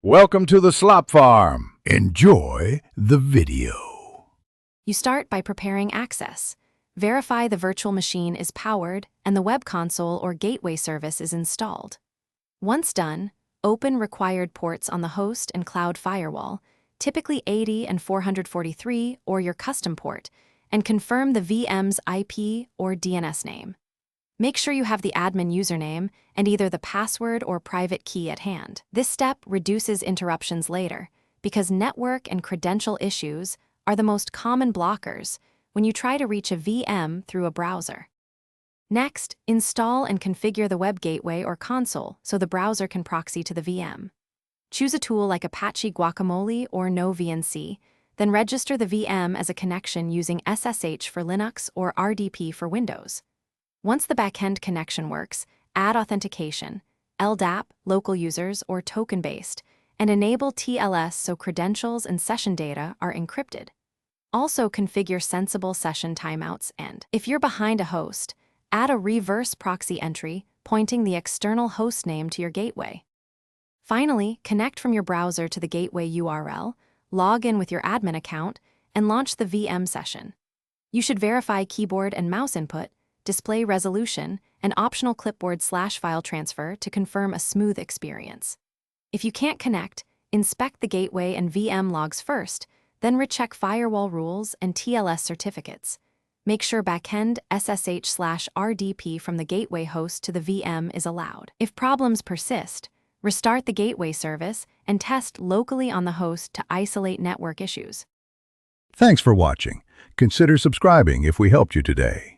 Welcome to the Slop Farm. Enjoy the video. You start by preparing access. Verify the virtual machine is powered and the web console or gateway service is installed. Once done, open required ports on the host and cloud firewall, typically 80 and 443 or your custom port, and confirm the VM's IP or DNS name. Make sure you have the admin username and either the password or private key at hand. This step reduces interruptions later because network and credential issues are the most common blockers when you try to reach a VM through a browser. Next, install and configure the web gateway or console so the browser can proxy to the VM. Choose a tool like Apache Guacamole or NoVNC, then register the VM as a connection using SSH for Linux or RDP for Windows. Once the backend connection works, add authentication, LDAP, local users, or token-based, and enable TLS so credentials and session data are encrypted. Also configure sensible session timeouts and, if you're behind a host, add a reverse proxy entry pointing the external host name to your gateway. Finally, connect from your browser to the gateway URL, log in with your admin account, and launch the VM session. You should verify keyboard and mouse input, display resolution, and optional clipboard/file transfer to confirm a smooth experience. If you can't connect, inspect the gateway and VM logs first, then recheck firewall rules and TLS certificates. Make sure backend SSH/RDP from the gateway host to the VM is allowed. If problems persist, restart the gateway service and test locally on the host to isolate network issues. Thanks for watching. Consider subscribing if we helped you today.